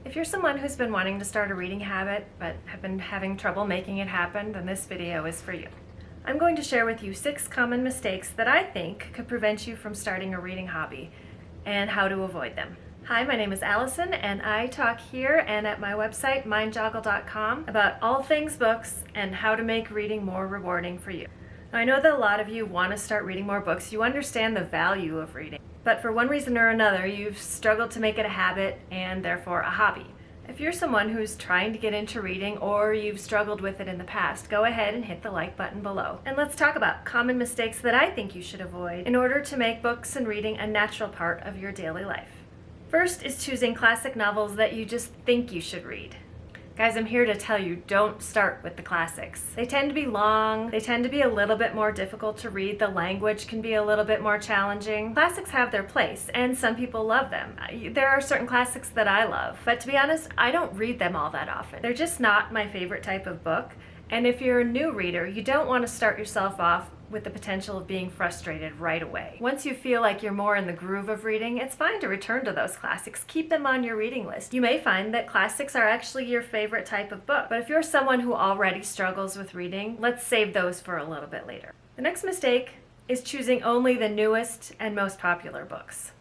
If you're someone who's been wanting to start a reading habit but have been having trouble making it happen, then this video is for you. I'm going to share with you 6 common mistakes that I think could prevent you from starting a reading hobby and how to avoid them. Hi, my name is Allison and I talk here and at my website mindjoggle.com about all things books and how to make reading more rewarding for you. Now, I know that a lot of you want to start reading more books. You understand the value of reading, but for one reason or another you've struggled to make it a habit and therefore a hobby. If you're someone who's trying to get into reading or you've struggled with it in the past, go ahead and hit the like button below. And let's talk about common mistakes that I think you should avoid in order to make books and reading a natural part of your daily life. First is choosing classic novels that you just think you should read. Guys, I'm here to tell you, don't start with the classics. They tend to be long, they tend to be a little bit more difficult to read, the language can be a little bit more challenging. Classics have their place, and some people love them. There are certain classics that I love, but to be honest, I don't read them all that often. They're just not my favorite type of book, and if you're a new reader, you don't want to start yourself off with the potential of being frustrated right away. Once you feel like you're more in the groove of reading, it's fine to return to those classics. Keep them on your reading list. You may find that classics are actually your favorite type of book, but if you're someone who already struggles with reading, let's save those for a little bit later. The next mistake is choosing only the newest and most popular books.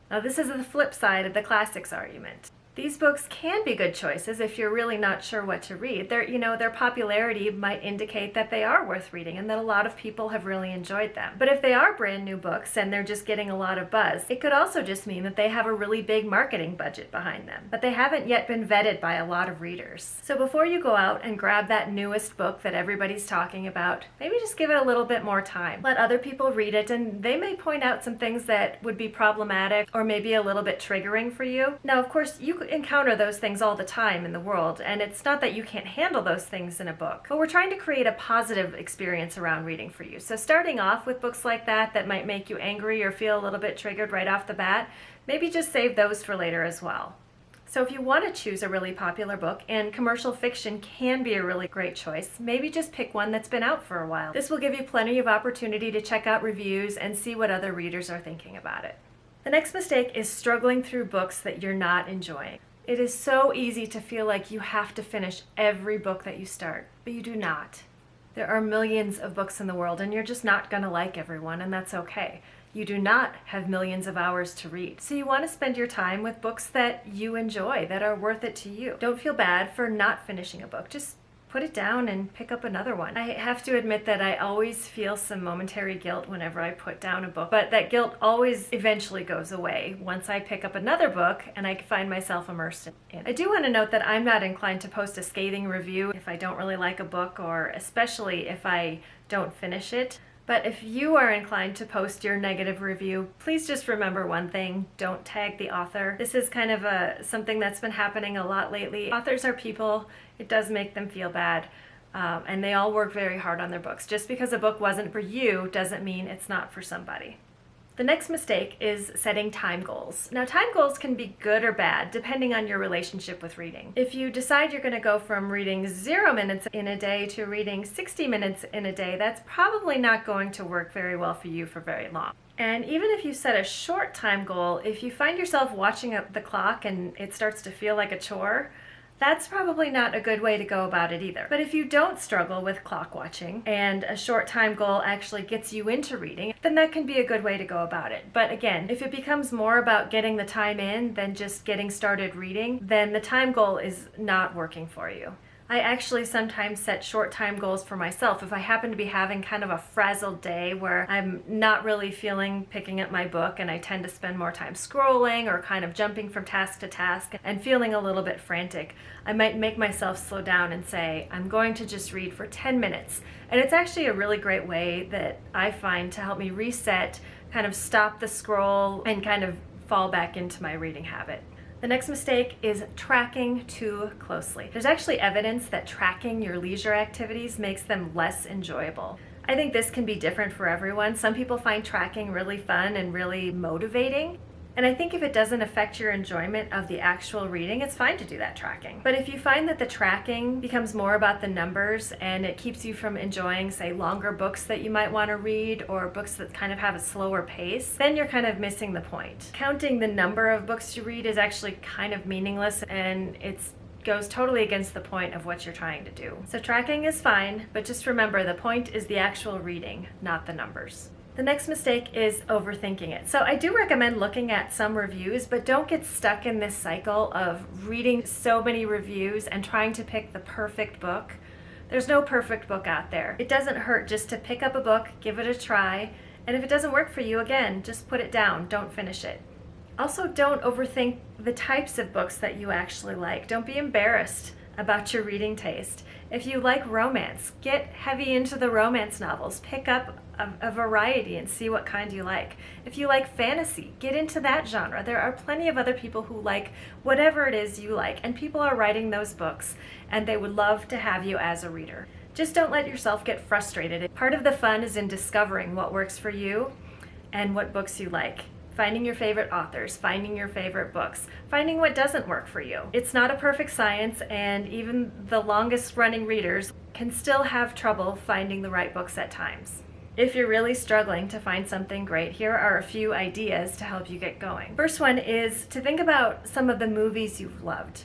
Now, this is the flip side of the classics argument. These books can be good choices if you're really not sure what to read. Their popularity might indicate that they are worth reading and that a lot of people have really enjoyed them. But if they are brand new books and they're just getting a lot of buzz, it could also just mean that they have a really big marketing budget behind them, but they haven't yet been vetted by a lot of readers. So before you go out and grab that newest book that everybody's talking about, maybe just give it a little bit more time. Let other people read it and they may point out some things that would be problematic or maybe a little bit triggering for you. Now, of course, you could encounter those things all the time in the world, and it's not that you can't handle those things in a book, but we're trying to create a positive experience around reading for you. So starting off with books like that might make you angry or feel a little bit triggered right off the bat, maybe just save those for later as well. So if you want to choose a really popular book, and commercial fiction can be a really great choice, maybe just pick one that's been out for a while. This will give you plenty of opportunity to check out reviews and see what other readers are thinking about it. The next mistake is struggling through books that you're not enjoying. It is so easy to feel like you have to finish every book that you start, but you do not. There are millions of books in the world and you're just not going to like everyone, and that's okay. You do not have millions of hours to read, so you want to spend your time with books that you enjoy, that are worth it to you. Don't feel bad for not finishing a book. Just put it down and pick up another one. I have to admit that I always feel some momentary guilt whenever I put down a book, but that guilt always eventually goes away once I pick up another book and I find myself immersed in it. I do want to note that I'm not inclined to post a scathing review if I don't really like a book, or especially if I don't finish it. But if you are inclined to post your negative review, please just remember one thing: don't tag the author. This is kind of something that's been happening a lot lately. Authors are people. It does make them feel bad, and they all work very hard on their books. Just because a book wasn't for you doesn't mean it's not for somebody. The next mistake is setting time goals. Now, time goals can be good or bad depending on your relationship with reading. If you decide you're going to go from reading 0 minutes in a day to reading 60 minutes in a day, that's probably not going to work very well for you for very long. And even if you set a short time goal, if you find yourself watching up the clock and it starts to feel like a chore, that's probably not a good way to go about it either. But if you don't struggle with clock watching and a short time goal actually gets you into reading, then that can be a good way to go about it. But again, if it becomes more about getting the time in than just getting started reading, then the time goal is not working for you. I actually sometimes set short time goals for myself. If I happen to be having kind of a frazzled day where I'm not really feeling picking up my book and I tend to spend more time scrolling or kind of jumping from task to task and feeling a little bit frantic, I might make myself slow down and say, I'm going to just read for 10 minutes. And it's actually a really great way that I find to help me reset, kind of stop the scroll, and kind of fall back into my reading habit. The next mistake is tracking too closely. There's actually evidence that tracking your leisure activities makes them less enjoyable. I think this can be different for everyone. Some people find tracking really fun and really motivating. And I think if it doesn't affect your enjoyment of the actual reading, it's fine to do that tracking. But if you find that the tracking becomes more about the numbers and it keeps you from enjoying, say, longer books that you might want to read or books that kind of have a slower pace, then you're kind of missing the point. Counting the number of books you read is actually kind of meaningless, and it goes totally against the point of what you're trying to do. So tracking is fine, but just remember the point is the actual reading, not the numbers. The next mistake is overthinking it. So I do recommend looking at some reviews, but don't get stuck in this cycle of reading so many reviews and trying to pick the perfect book. There's no perfect book out there. It doesn't hurt just to pick up a book, give it a try, and if it doesn't work for you, again, just put it down, don't finish it. Also, don't overthink the types of books that you actually like. Don't be embarrassed about your reading taste. If you like romance, get heavy into the romance novels. Pick up a variety and see what kind you like. If you like fantasy, get into that genre. There are plenty of other people who like whatever it is you like, and people are writing those books, and they would love to have you as a reader. Just don't let yourself get frustrated. Part of the fun is in discovering what works for you and what books you like. Finding your favorite authors, finding your favorite books, finding what doesn't work for you. It's not a perfect science, and even the longest running readers can still have trouble finding the right books at times. If you're really struggling to find something great, here are a few ideas to help you get going. First one is to think about some of the movies you've loved.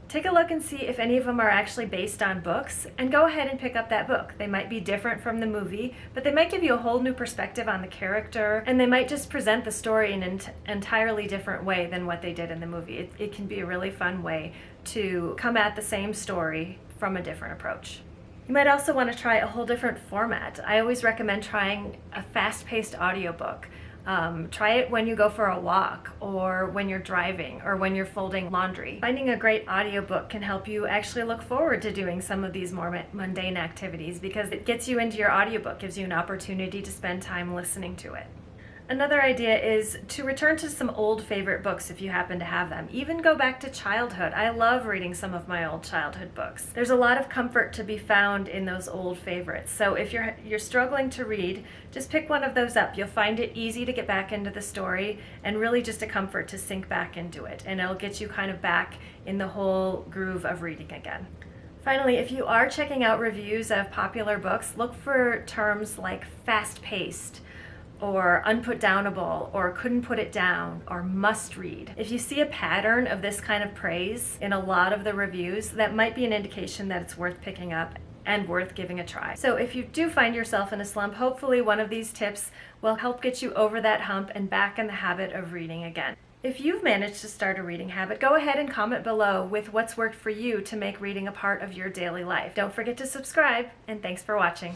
Take a look and see if any of them are actually based on books, and go ahead and pick up that book. They might be different from the movie, but they might give you a whole new perspective on the character, and they might just present the story in an entirely different way than what they did in the movie. It can be a really fun way to come at the same story from a different approach. You might also want to try a whole different format. I always recommend trying a fast-paced audiobook. Try it when you go for a walk, or when you're driving, or when you're folding laundry. Finding a great audiobook can help you actually look forward to doing some of these more mundane activities, because it gets you into your audiobook, gives you an opportunity to spend time listening to it. Another idea is to return to some old favorite books if you happen to have them. Even go back to childhood. I love reading some of my old childhood books. There's a lot of comfort to be found in those old favorites. So if you're struggling to read, just pick one of those up. You'll find it easy to get back into the story, and really just a comfort to sink back into it. And it'll get you kind of back in the whole groove of reading again. Finally, if you are checking out reviews of popular books, look for terms like fast-paced, or unputdownable, or couldn't put it down, or must read. If you see a pattern of this kind of praise in a lot of the reviews, that might be an indication that it's worth picking up and worth giving a try. So if you do find yourself in a slump, hopefully one of these tips will help get you over that hump and back in the habit of reading again. If you've managed to start a reading habit, go ahead and comment below with what's worked for you to make reading a part of your daily life. Don't forget to subscribe, and thanks for watching.